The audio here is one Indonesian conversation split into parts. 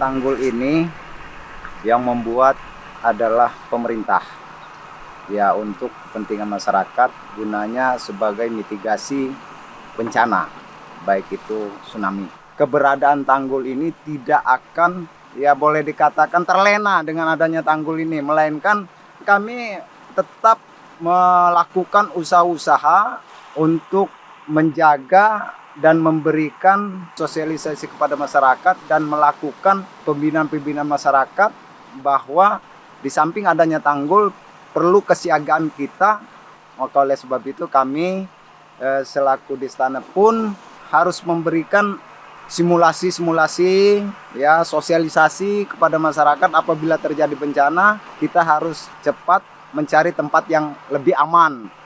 tanggul ini yang membuat adalah pemerintah. Ya, untuk kepentingan masyarakat, gunanya sebagai mitigasi bencana, baik itu tsunami. Keberadaan tanggul ini tidak akan, ya boleh dikatakan terlena dengan adanya tanggul ini, melainkan kami tetap melakukan usaha-usaha untuk menjaga dan memberikan sosialisasi kepada masyarakat dan melakukan pembinaan-pembinaan masyarakat bahwa di samping adanya tanggul perlu kesiagaan kita. Maka oleh sebab itu kami selaku Destana pun harus memberikan simulasi-simulasi, ya sosialisasi kepada masyarakat. Apabila terjadi bencana, kita harus cepat mencari tempat yang lebih aman.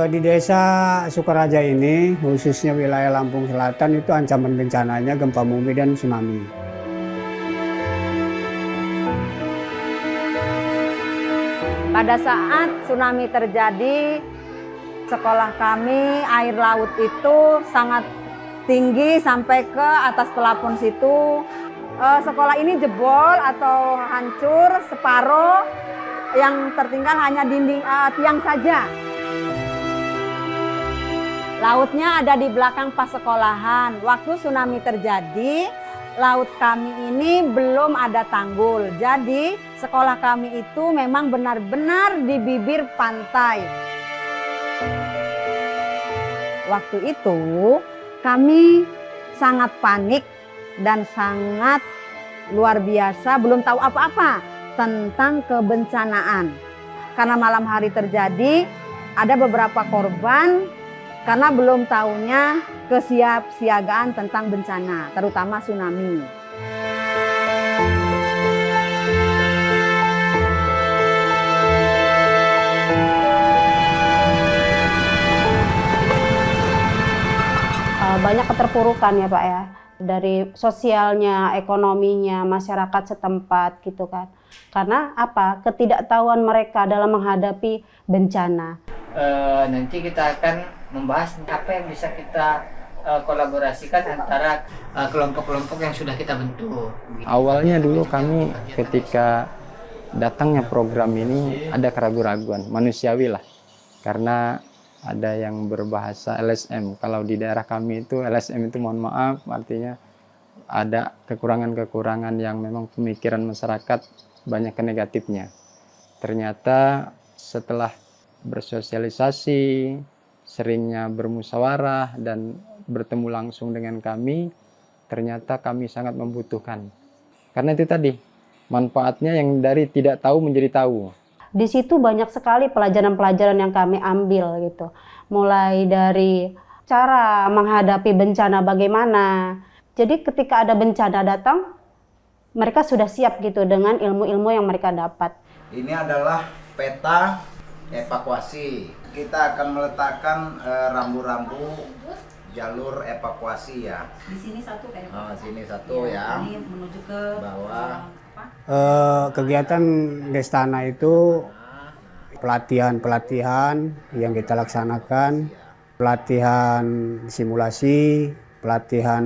Di desa Sukaraja ini, khususnya wilayah Lampung Selatan, itu ancaman bencananya gempa bumi dan tsunami. Pada saat tsunami terjadi, sekolah kami air laut itu sangat tinggi sampai ke atas pelapon situ. Sekolah ini jebol atau hancur separuh, yang tertinggal hanya dinding tiang saja. Lautnya ada di belakang pas sekolahan. Waktu tsunami terjadi, laut kami ini belum ada tanggul. Jadi sekolah kami itu memang benar-benar di bibir pantai. Waktu itu kami sangat panik dan sangat luar biasa, belum tahu apa-apa tentang kebencanaan. Karena malam hari terjadi, ada beberapa korban karena belum tahunya kesiapsiagaan tentang bencana, terutama tsunami. Banyak keterpurukan ya Pak ya, dari sosialnya, ekonominya, masyarakat setempat gitu kan. Karena apa? Ketidaktahuan mereka dalam menghadapi bencana. Nanti kita akan membahas apa yang bisa kita kolaborasikan antara kelompok-kelompok yang sudah kita bentuk. Awalnya dulu kami ketika datangnya program ini ada keraguan-raguan, manusiawi lah. Karena ada yang berbahasa LSM. Kalau di daerah kami itu LSM itu mohon maaf, artinya ada kekurangan-kekurangan yang memang pemikiran masyarakat banyak ke negatifnya. Ternyata setelah bersosialisasi, seringnya bermusyawarah dan bertemu langsung dengan kami, ternyata kami sangat membutuhkan. Karena itu tadi, manfaatnya yang dari tidak tahu menjadi tahu. Di situ banyak sekali pelajaran-pelajaran yang kami ambil gitu. Mulai dari cara menghadapi bencana bagaimana. Jadi ketika ada bencana datang, mereka sudah siap gitu dengan ilmu-ilmu yang mereka dapat. Ini adalah peta evakuasi. Kita akan meletakkan rambu-rambu jalur evakuasi ya. Di sini satu kayak. Oh, sini satu ya. Ini menuju ke bawah. Kegiatan Destana itu pelatihan-pelatihan yang kita laksanakan, pelatihan simulasi, pelatihan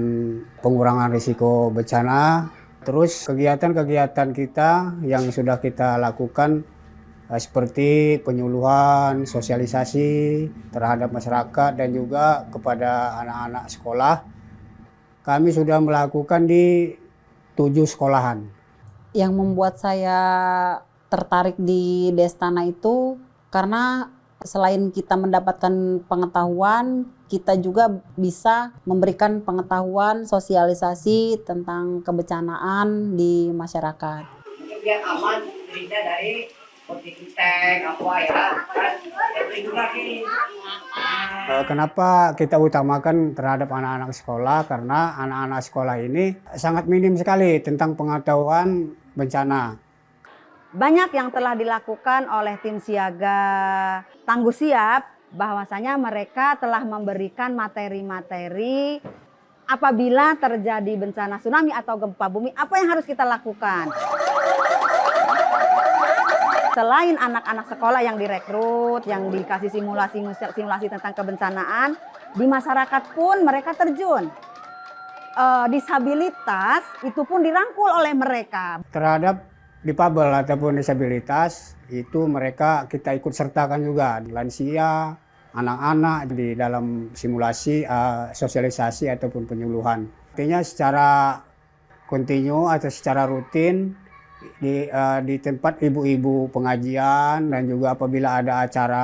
pengurangan risiko bencana, terus kegiatan-kegiatan kita yang sudah kita lakukan seperti penyuluhan, sosialisasi terhadap masyarakat dan juga kepada anak-anak sekolah. Kami sudah melakukan di 7 sekolahan. Yang membuat saya tertarik di Destana itu karena selain kita mendapatkan pengetahuan, kita juga bisa memberikan pengetahuan sosialisasi tentang kebencanaan di masyarakat. Biar aman dirinya dari tank apa ya kan, itu lagi. Kenapa kita utamakan terhadap anak-anak sekolah? Karena anak-anak sekolah ini sangat minim sekali tentang pengetahuan bencana. Banyak yang telah dilakukan oleh tim siaga Tangguh Siap, bahwasanya mereka telah memberikan materi-materi apabila terjadi bencana tsunami atau gempa bumi, apa yang harus kita lakukan. Selain anak-anak sekolah yang direkrut, yang dikasih simulasi tentang kebencanaan, di masyarakat pun mereka terjun. Disabilitas itu pun dirangkul oleh mereka. Terhadap difabel ataupun disabilitas itu mereka kita ikut sertakan juga, lansia, anak-anak di dalam simulasi sosialisasi ataupun penyuluhan. Artinya secara kontinu atau secara rutin di tempat ibu-ibu pengajian dan juga apabila ada acara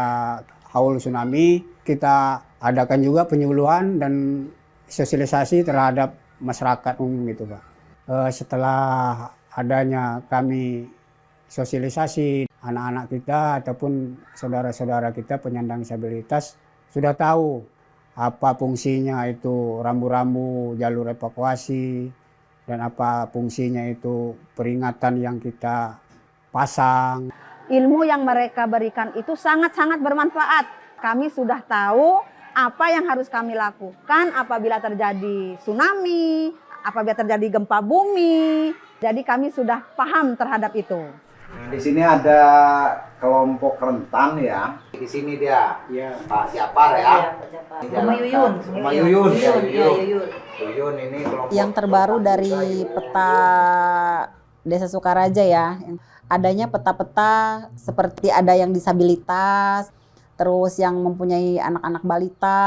haul tsunami kita adakan juga penyuluhan dan sosialisasi terhadap masyarakat umum gitu Pak. Setelah adanya kami sosialisasi, anak-anak kita ataupun saudara-saudara kita penyandang disabilitas sudah tahu apa fungsinya itu rambu-rambu jalur evakuasi dan apa fungsinya itu peringatan yang kita pasang. Ilmu yang mereka berikan itu sangat-sangat bermanfaat. Kami sudah tahu apa yang harus kami lakukan apabila terjadi tsunami, apabila terjadi gempa bumi. Jadi kami sudah paham terhadap itu. Di sini ada kelompok rentan ya. Di sini dia, Pak Japar ya. Rumah Yuyun. Rumah Yuyun. Yuyun ini kelompok Yang terbaru dari peta Desa Sukaraja ya, adanya peta-peta seperti ada yang disabilitas, terus yang mempunyai anak-anak balita,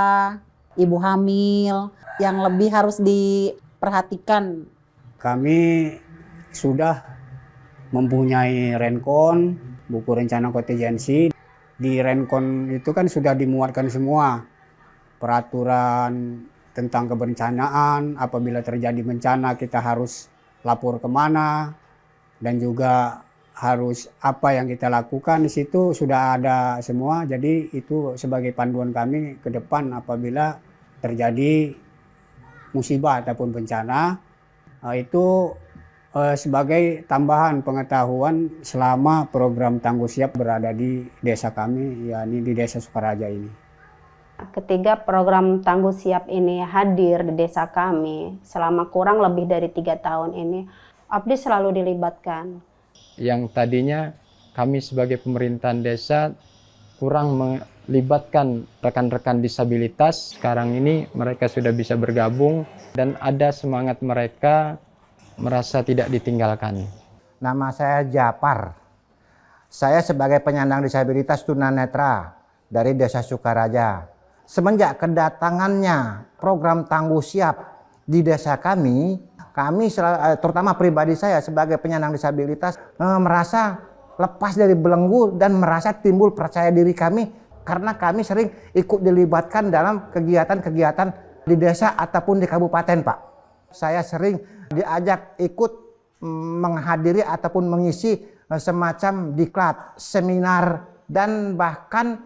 ibu hamil, yang lebih harus diperhatikan. Kami sudah mempunyai rencon, buku rencana kontingensi. Di rencon itu kan sudah dimuatkan semua peraturan tentang kebencanaan, apabila terjadi bencana kita harus lapor kemana, dan juga harus apa yang kita lakukan di situ sudah ada semua. Jadi itu sebagai panduan kami ke depan apabila terjadi musibah ataupun bencana, itu sebagai tambahan pengetahuan selama program Tangguh Siap berada di desa kami, yakni di Desa Sukaraja ini. Ketika program Tangguh Siap ini hadir di desa kami selama kurang lebih dari 3 tahun ini, Abdi selalu dilibatkan. Yang tadinya kami sebagai pemerintahan desa kurang melibatkan rekan-rekan disabilitas, sekarang ini mereka sudah bisa bergabung dan ada semangat mereka merasa tidak ditinggalkan. Nama saya Japar. Saya sebagai penyandang disabilitas tunanetra dari Desa Sukaraja. Semenjak kedatangannya program Tangguh Siap di desa kami terutama pribadi saya sebagai penyandang disabilitas merasa lepas dari belenggu dan merasa timbul percaya diri kami karena kami sering ikut dilibatkan dalam kegiatan-kegiatan di desa ataupun di kabupaten, Pak. Saya sering diajak ikut menghadiri ataupun mengisi semacam diklat, seminar, dan bahkan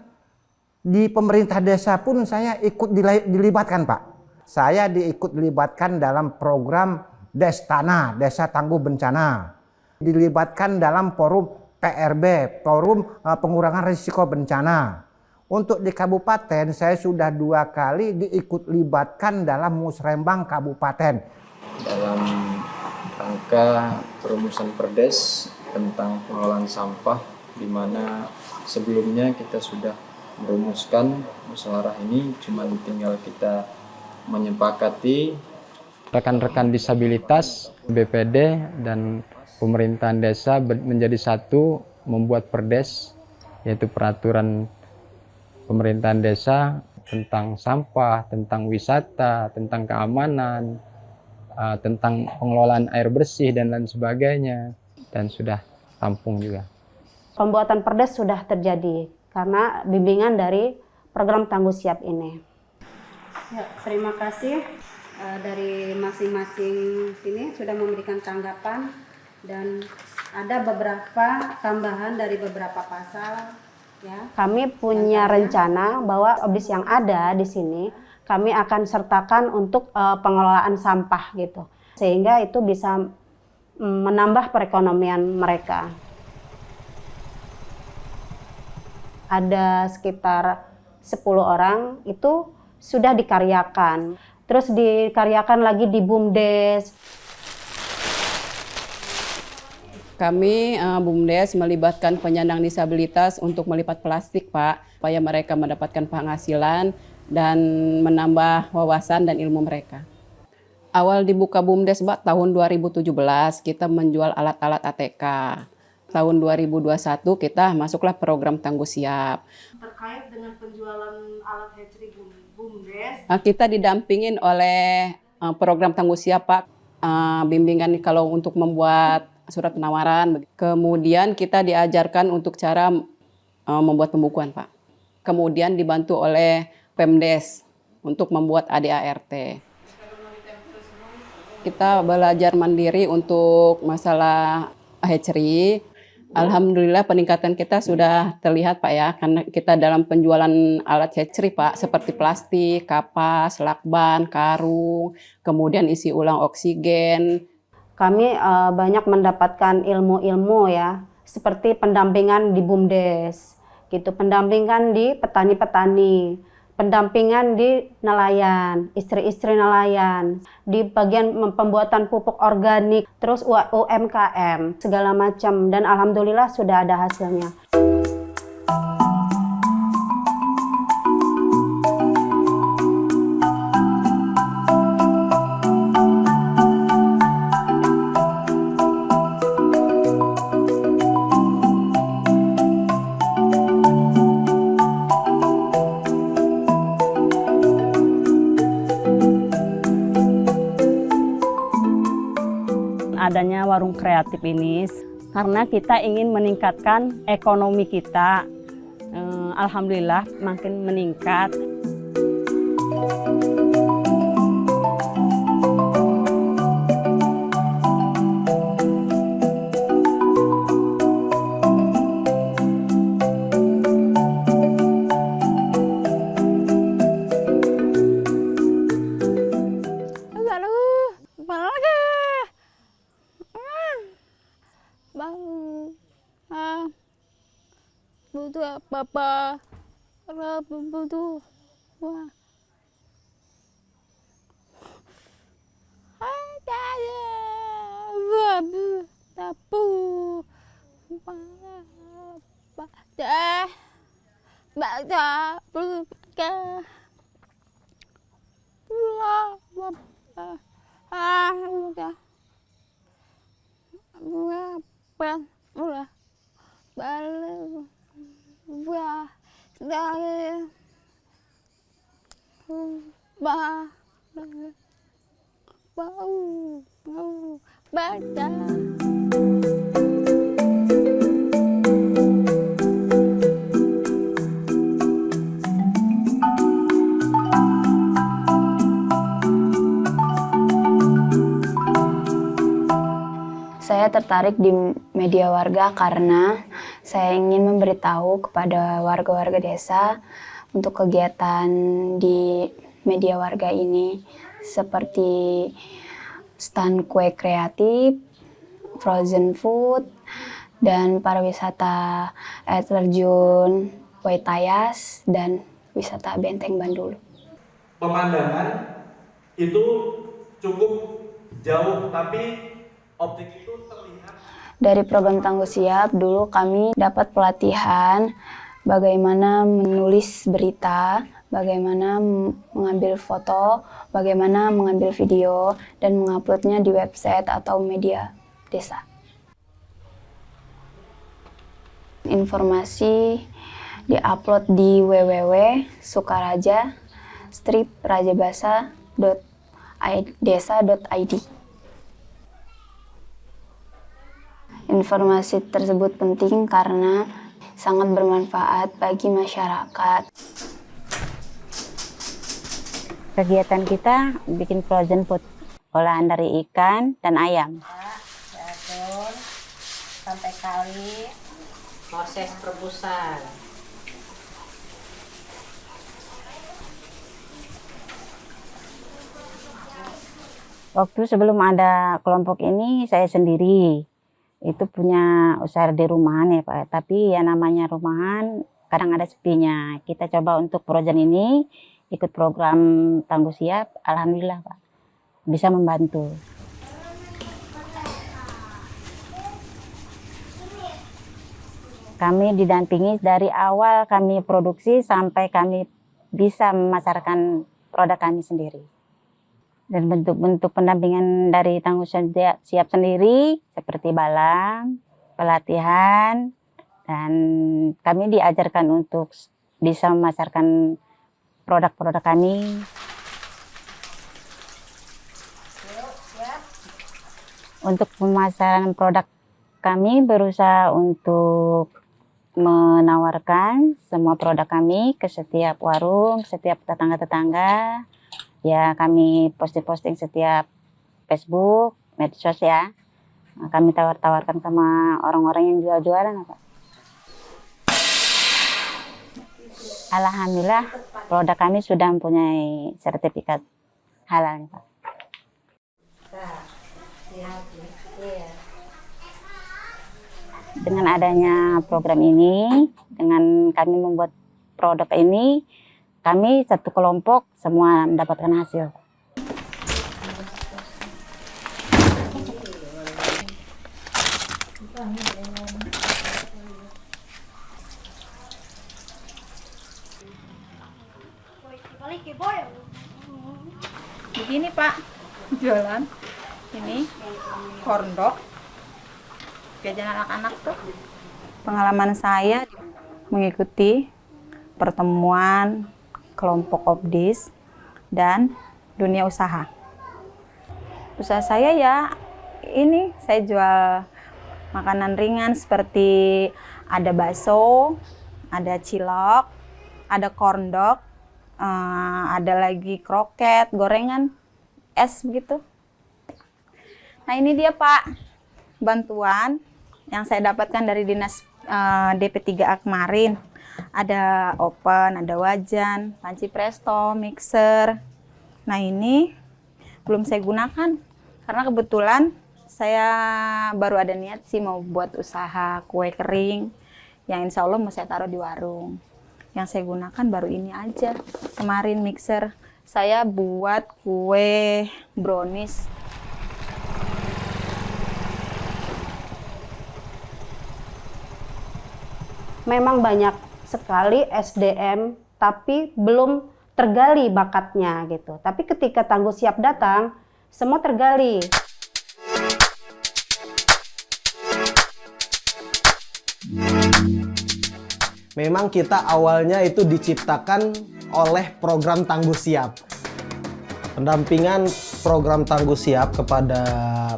di pemerintah desa pun saya ikut dilibatkan, Pak. Saya diikut dilibatkan dalam program Destana, Desa Tangguh Bencana. Dilibatkan dalam forum PRB, forum pengurangan risiko bencana. Untuk di kabupaten saya sudah 2 kali diikut libatkan dalam musrembang kabupaten. Dalam rangka perumusan perdes tentang pengelolaan sampah, di mana sebelumnya kita sudah merumuskan musyawarah ini, cuma tinggal kita menyepakati. Rekan-rekan disabilitas, BPD, dan pemerintahan desa menjadi satu membuat perdes, yaitu peraturan pemerintahan desa tentang sampah, tentang wisata, tentang keamanan, tentang pengelolaan air bersih dan lain sebagainya, dan sudah rampung juga. Pembuatan perdes sudah terjadi karena bimbingan dari program Tangguh Siap ini. Ya, terima kasih dari masing-masing sini sudah memberikan tanggapan dan ada beberapa tambahan dari beberapa pasal. Ya. Kami punya rencana bahwa OBDIS yang ada di sini kami akan sertakan untuk pengelolaan sampah gitu, sehingga itu bisa menambah perekonomian mereka. Ada sekitar 10 orang itu sudah dikaryakan. Terus dikaryakan lagi di BUMDes. Kami BUMDes melibatkan penyandang disabilitas untuk melipat plastik, Pak, supaya mereka mendapatkan penghasilan dan menambah wawasan dan ilmu mereka. Awal dibuka BUMDes, Pak, tahun 2017 kita menjual alat-alat ATK. Tahun 2021 kita masuklah program Tangguh Siap. Terkait dengan penjualan alat hatchery BUMDes, Kita didampingin oleh program Tangguh Siap, Pak. Bimbingan kalau untuk membuat surat penawaran. Kemudian kita diajarkan untuk cara membuat pembukuan, Pak. Kemudian dibantu oleh Pemdes untuk membuat ADART. Kita belajar mandiri untuk masalah hatchery. Alhamdulillah peningkatan kita sudah terlihat, Pak, ya, karena kita dalam penjualan alat hatchery, Pak, seperti plastik, kapas, lakban, karung, kemudian isi ulang oksigen. kami banyak mendapatkan ilmu-ilmu ya, seperti pendampingan di BUMDes, gitu, pendampingan di petani-petani, pendampingan di nelayan, istri-istri nelayan, di bagian pembuatan pupuk organik, terus UMKM, segala macam, dan alhamdulillah sudah ada hasilnya. Adanya warung kreatif ini karena kita ingin meningkatkan ekonomi kita. Alhamdulillah makin meningkat. Butuh apa-apa, butuh wah. Tapu, baca, udah, balik. Wah, dari bau baca. Saya tertarik di media warga karena saya ingin memberitahu kepada warga-warga desa untuk kegiatan di media warga ini seperti stand kue kreatif, frozen food, dan pariwisata air terjun Waitayas dan wisata Benteng Bandulu. Pemandangan itu cukup jauh, tapi optik itu terlihat. Dari program Tangguh Siap, dulu kami dapat pelatihan bagaimana menulis berita, bagaimana mengambil foto, bagaimana mengambil video, dan menguploadnya di website atau media desa. Informasi diupload di www.strip-rajabasa.desa.id. Informasi tersebut penting karena sangat bermanfaat bagi masyarakat. Kegiatan kita bikin frozen food, olahan dari ikan dan ayam. Diatur sampai kali proses perebusan. Waktu sebelum ada kelompok ini saya sendiri itu punya usaha di rumahan ya Pak. Tapi ya namanya rumahan kadang ada sepinya. Kita coba untuk projen ini ikut program Tangguh Siap, alhamdulillah Pak bisa membantu. Kami didampingi dari awal kami produksi sampai kami bisa memasarkan produk kami sendiri. Dan bentuk-bentuk pendampingan dari Tangguh Siap sendiri seperti balang, pelatihan, dan kami diajarkan untuk bisa memasarkan produk-produk kami. Untuk pemasaran produk kami berusaha untuk menawarkan semua produk kami ke setiap warung, setiap tetangga-tetangga. Ya kami posting-posting setiap Facebook, medsos ya. Kami tawar-tawarkan sama orang-orang yang jual-jualan Pak. Alhamdulillah produk kami sudah mempunyai sertifikat halal Pak. Dengan adanya program ini, dengan kami membuat produk ini, kami satu kelompok semua mendapatkan hasil. Begini Pak, jualan ini corn dog, jajan anak-anak tuh. Pengalaman saya mengikuti pertemuan kelompok Obdis dan dunia usaha. Usaha saya ya ini saya jual makanan ringan seperti ada bakso, ada cilok, ada corn dog, ada lagi kroket, gorengan, es begitu. Nah ini dia Pak, bantuan yang saya dapatkan dari dinas DP3A kemarin. Ada oven, ada wajan, panci presto, mixer. Nah ini belum saya gunakan karena kebetulan saya baru ada niat sih mau buat usaha kue kering yang insya Allah mau saya taruh di warung. Yang saya gunakan baru ini aja. Kemarin mixer saya buat kue brownies. Memang banyak sekali SDM tapi belum tergali bakatnya gitu. Tapi ketika Tangguh Siap datang, semua tergali. Memang kita awalnya itu diciptakan oleh program Tangguh Siap. Pendampingan program Tangguh Siap kepada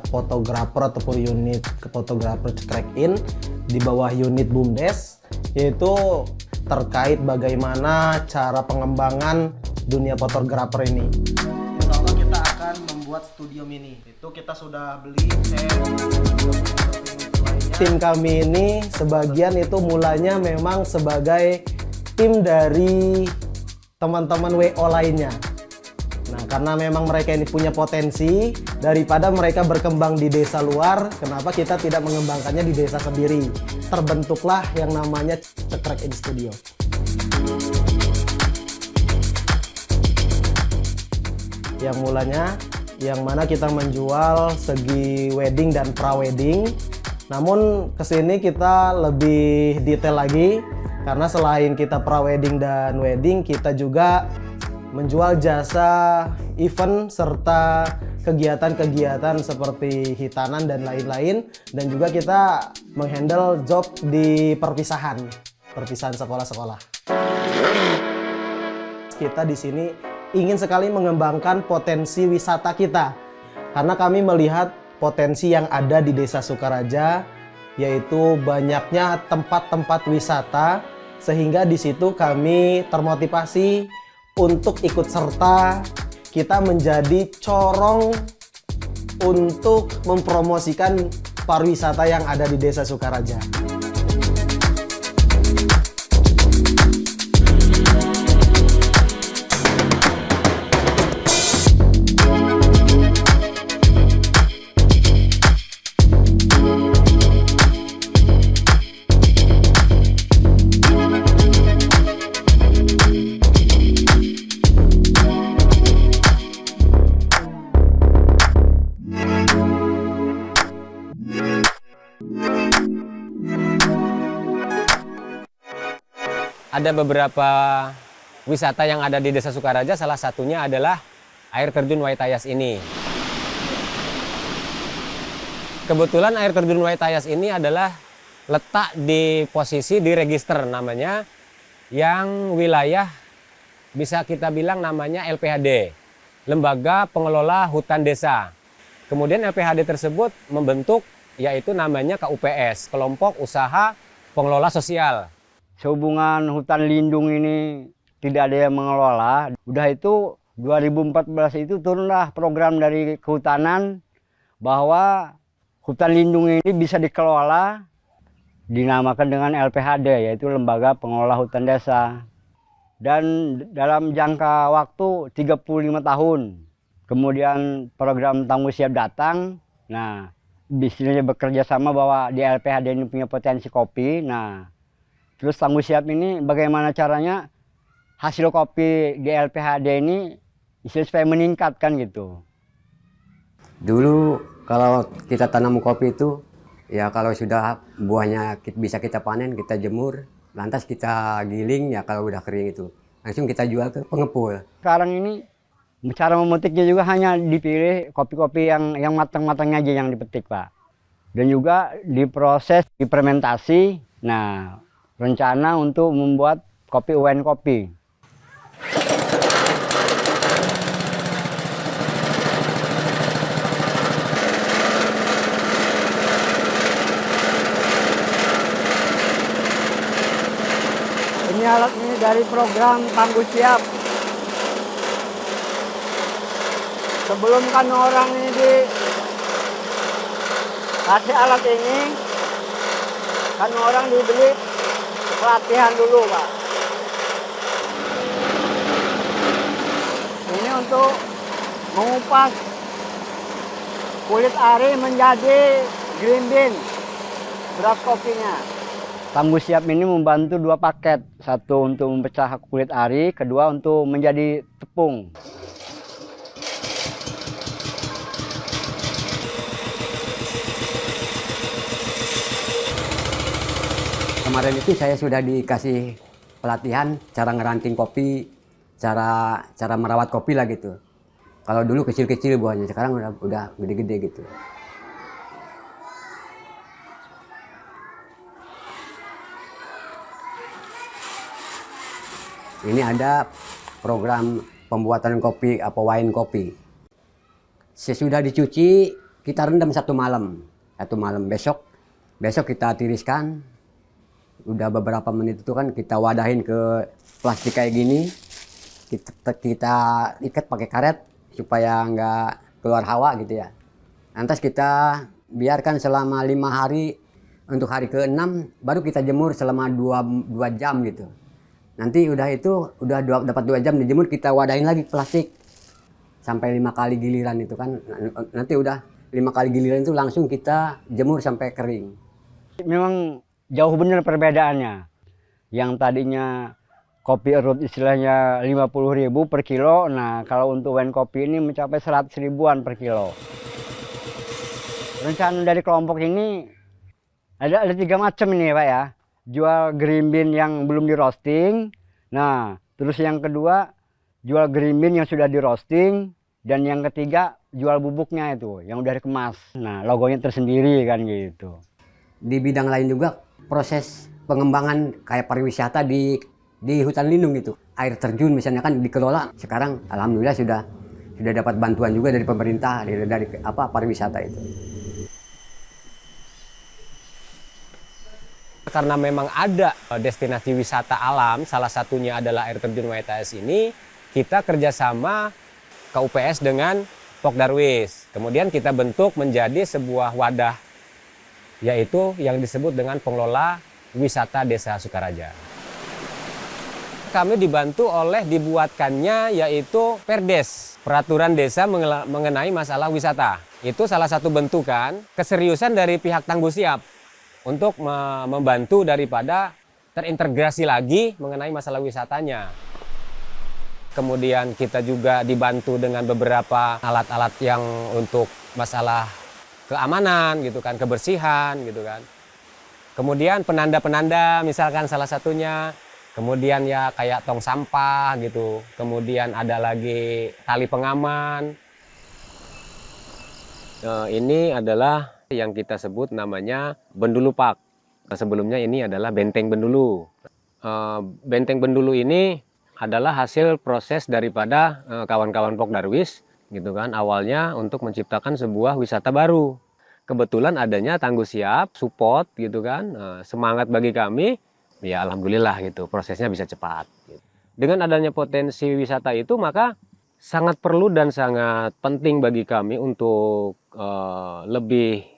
fotografer ataupun unit fotografer check-in di bawah unit BUMDes, yaitu terkait bagaimana cara pengembangan dunia fotografer ini. Insya Allah kita akan membuat studio mini. Itu kita sudah beli set. Tim kami ini sebagian itu mulanya memang sebagai tim dari teman-teman WO lainnya. Nah, karena memang mereka ini punya potensi, daripada mereka berkembang di desa luar, kenapa kita tidak mengembangkannya di desa sendiri? Terbentuklah yang namanya Cekrek In Studio. Yang mulanya, yang mana kita menjual segi wedding dan pra-wedding. Namun kesini kita lebih detail lagi, karena selain kita pra-wedding dan wedding, kita juga menjual jasa event serta kegiatan-kegiatan seperti hitanan dan lain-lain, dan juga kita menghandle job di perpisahan sekolah-sekolah. Kita di sini ingin sekali mengembangkan potensi wisata kita, karena kami melihat potensi yang ada di Desa Sukaraja, yaitu banyaknya tempat-tempat wisata, sehingga di situ kami termotivasi untuk ikut serta, kita menjadi corong untuk mempromosikan pariwisata yang ada di Desa Sukaraja. Ada beberapa wisata yang ada di Desa Sukaraja, salah satunya adalah air terjun Waitayas ini. Kebetulan air terjun Waitayas ini adalah letak di posisi di register namanya, yang wilayah bisa kita bilang namanya LPHD, Lembaga Pengelola Hutan Desa. Kemudian LPHD tersebut membentuk yaitu namanya KUPS, Kelompok Usaha Pengelola Sosial. Sehubungan hutan lindung ini tidak ada yang mengelola, udah itu 2014 itu turunlah program dari kehutanan bahwa hutan lindung ini bisa dikelola, dinamakan dengan LPHD, yaitu Lembaga Pengelola Hutan Desa. Dan dalam jangka waktu 35 tahun, kemudian program Tangguh Siap datang. Nah, bisnisnya bekerja sama bahwa di LPHD ini punya potensi kopi. Nah, terus Tangguh Siap ini bagaimana caranya hasil kopi di LPHD ini supaya meningkatkan gitu. Dulu kalau kita tanam kopi itu, ya kalau sudah buahnya bisa kita panen, kita jemur, lantas kita giling, ya kalau udah kering itu langsung kita jual ke pengepul. Sekarang ini cara memetiknya juga hanya dipilih kopi-kopi yang matang-matangnya aja yang dipetik, Pak. Dan juga diproses, difermentasi. Nah, rencana untuk membuat kopi UN kopi. Ini alat ini dari program Tangguh Siap. Sebelum kan orang ini dikasih alat ini, kan orang dibeli pelatihan dulu, Pak. Ini untuk mengupas kulit ari menjadi green bean, beras kopinya. Tangguh Siap ini membantu 2 paket, satu untuk memecah kulit ari, kedua untuk menjadi tepung. Kemarin itu saya sudah dikasih pelatihan cara ngeranting kopi, cara merawat kopi lah gitu. Kalau dulu kecil-kecil buahnya, sekarang udah gede-gede gitu. Ini ada program pembuatan kopi, wine kopi. Sesudah dicuci, kita rendam 1 malam. 1 malam, besok kita tiriskan. Udah beberapa menit itu kan kita wadahin ke plastik kayak gini. Kita ikat pakai karet supaya nggak keluar hawa gitu ya. Lantas kita biarkan selama 5 hari. Untuk hari ke-6 baru kita jemur selama 2 jam gitu. Nanti udah dapat 2 jam dijemur, kita wadahin lagi plastik sampai 5 kali giliran itu kan. Nanti udah 5 kali giliran itu langsung kita jemur sampai kering. Memang jauh benar perbedaannya. Yang tadinya kopi erut istilahnya 50.000 per kilo, nah kalau untuk wine kopi ini mencapai 100 ribuan per kilo. Rencana dari kelompok ini ada 3 macam ini, Pak ya. Jual green bean yang belum di roasting. Nah, terus yang kedua jual green bean yang sudah di roasting, dan yang ketiga jual bubuknya itu yang udah dikemas. Nah, logonya tersendiri kan gitu. Di bidang lain juga proses pengembangan kayak pariwisata di hutan lindung gitu. Air terjun misalnya kan dikelola. Sekarang alhamdulillah sudah dapat bantuan juga dari pemerintah dari pariwisata itu. Karena memang ada destinasi wisata alam, salah satunya adalah air terjun Waitayas ini, kita kerjasama KUPS dengan Pok Darwis. Kemudian kita bentuk menjadi sebuah wadah, yaitu yang disebut dengan Pengelola Wisata Desa Sukaraja. Kami dibantu oleh dibuatkannya yaitu Perdes, Peraturan Desa mengenai masalah wisata. Itu salah satu bentukan keseriusan dari pihak Tangguh Siap untuk membantu daripada terintegrasi lagi mengenai masalah wisatanya. Kemudian kita juga dibantu dengan beberapa alat-alat yang untuk masalah keamanan gitu kan, kebersihan gitu kan. Kemudian penanda-penanda misalkan salah satunya kemudian ya kayak tong sampah gitu, kemudian ada lagi tali pengaman. Ini adalah yang kita sebut namanya Bendulu Park. Sebelumnya ini adalah Benteng Bendulu. Benteng Bendulu ini adalah hasil proses daripada kawan-kawan Pok Darwis gitu kan, awalnya untuk menciptakan sebuah wisata baru. Kebetulan adanya Tangguh Siap, support gitu kan, semangat bagi kami, ya alhamdulillah gitu, prosesnya bisa cepat. Dengan adanya potensi wisata itu, maka sangat perlu dan sangat penting bagi kami untuk lebih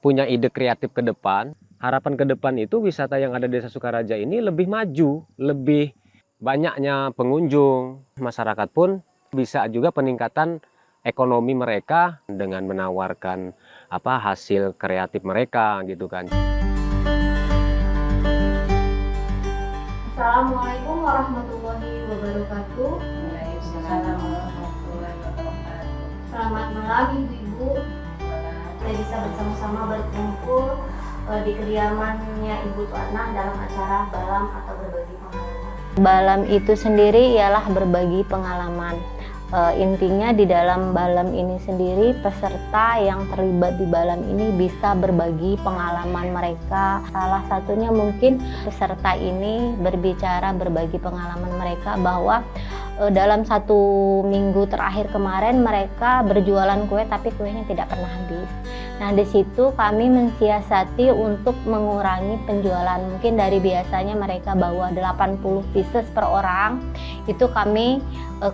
punya ide kreatif ke depan. Harapan ke depan itu wisata yang ada di Desa Sukaraja ini lebih maju, lebih banyaknya pengunjung, masyarakat pun bisa juga peningkatan ekonomi mereka dengan menawarkan hasil kreatif mereka gitu kan. Assalamualaikum warahmatullahi wabarakatuh. Waalaikumsalam warahmatullahi wabarakatuh. Selamat malam Ibu-ibu. Kita bisa bersama-sama berkumpul di kediamannya Ibu Tuatnah dalam acara Balam atau berbagi pengalaman. Balam itu sendiri ialah berbagi pengalaman. Intinya di dalam Balam ini sendiri, peserta yang terlibat di Balam ini bisa berbagi pengalaman mereka. Salah satunya mungkin peserta ini berbicara berbagi pengalaman mereka bahwa dalam 1 minggu terakhir kemarin mereka berjualan kue tapi kuenya tidak pernah habis. Nah, di situ kami mensiasati untuk mengurangi penjualan. Mungkin dari biasanya mereka bawa 80 pieces per orang, itu kami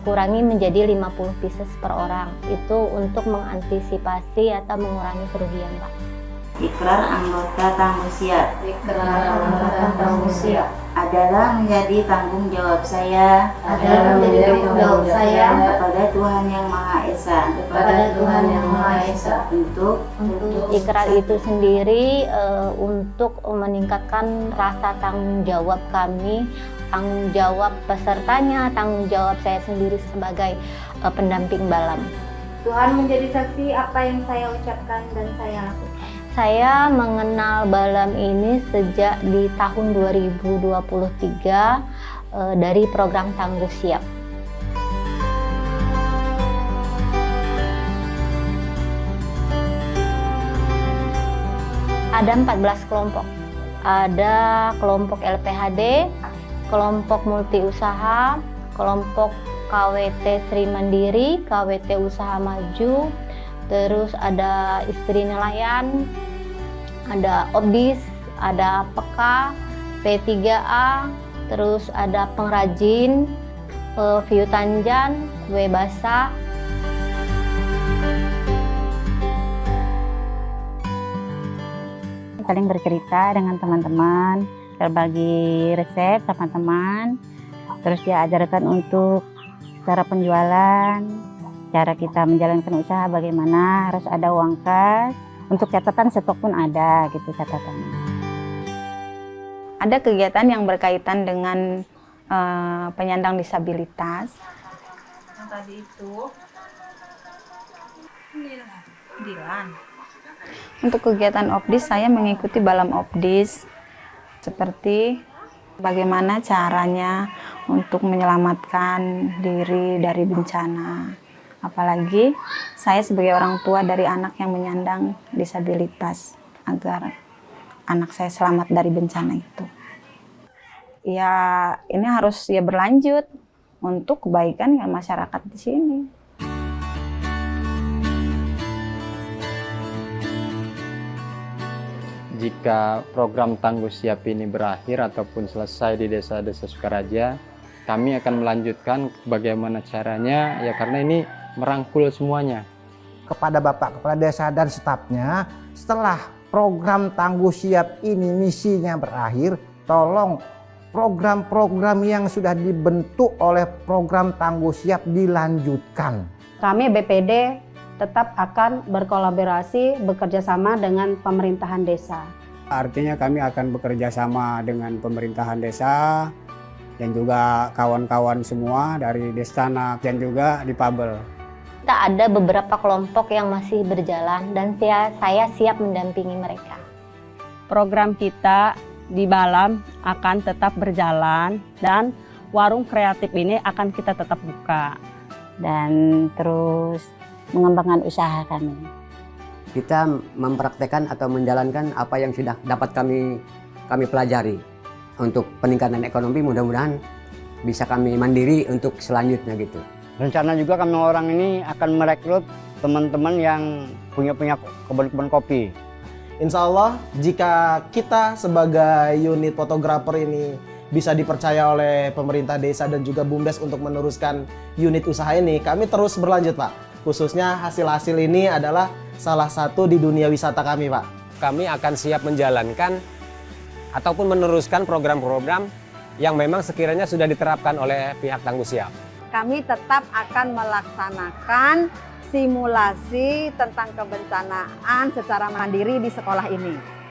kurangi menjadi 50 pieces per orang. Itu untuk mengantisipasi atau mengurangi kerugian, Pak. Ikrar anggota Tangguh Siap. Ikrar anggota Tangguh Siap adalah menjadi tanggung jawab saya kepada Tuhan Yang Maha Esa untuk ikrar itu sendiri untuk meningkatkan rasa tanggung jawab kami, tanggung jawab pesertanya, tanggung jawab saya sendiri sebagai pendamping Balam. Tuhan menjadi saksi apa yang saya ucapkan dan saya lakukan. Saya mengenal Balam ini sejak di tahun 2023 dari program Tangguh Siap. Ada 14 kelompok. Ada kelompok LPHD, kelompok multi usaha, kelompok KWT Sri Mandiri, KWT Usaha Maju, terus ada istri nelayan, ada OBDIS, ada PK, P3A, terus ada pengrajin, View Tanjan, kue basah. Saling bercerita dengan teman-teman, berbagi resep sama teman, terus diajarkan untuk cara penjualan, cara kita menjalankan usaha bagaimana, harus ada uang kas, untuk catatan stok pun ada gitu catatannya. Ada kegiatan yang berkaitan dengan penyandang disabilitas. Yang tadi itu Dilan. Untuk kegiatan OBDIS saya mengikuti Balam OBDIS seperti bagaimana caranya untuk menyelamatkan diri dari bencana. Apalagi saya sebagai orang tua dari anak yang menyandang disabilitas agar anak saya selamat dari bencana itu. Ya ini harus berlanjut untuk kebaikan masyarakat di sini. Jika program Tangguh Siap ini berakhir ataupun selesai di desa-desa Sukaraja, kami akan melanjutkan bagaimana caranya, ya karena ini merangkul semuanya. Kepada Bapak Kepala Desa dan stafnya, setelah program Tangguh Siap ini misinya berakhir, tolong program-program yang sudah dibentuk oleh program Tangguh Siap dilanjutkan. Kami BPD tetap akan berkolaborasi, bekerja sama dengan pemerintahan desa. Artinya kami akan bekerja sama dengan pemerintahan desa dan juga kawan-kawan semua dari Destana dan juga di Pabel. Kita ada beberapa kelompok yang masih berjalan dan saya siap mendampingi mereka. Program kita di Balam akan tetap berjalan dan warung kreatif ini akan kita tetap buka. Dan terus mengembangkan usaha kami. Kita mempraktekkan atau menjalankan apa yang sudah dapat kami pelajari. Untuk peningkatan ekonomi mudah-mudahan bisa kami mandiri untuk selanjutnya gitu. Rencana juga kami orang ini akan merekrut teman-teman yang punya kebun kopi. Insya Allah jika kita sebagai unit fotografer ini bisa dipercaya oleh pemerintah desa dan juga BUMDes untuk meneruskan unit usaha ini, kami terus berlanjut Pak. Khususnya hasil-hasil ini adalah salah satu di dunia wisata kami Pak. Kami akan siap menjalankan ataupun meneruskan program-program yang memang sekiranya sudah diterapkan oleh pihak Tangguh Siap. Kami tetap akan melaksanakan simulasi tentang kebencanaan secara mandiri di sekolah ini.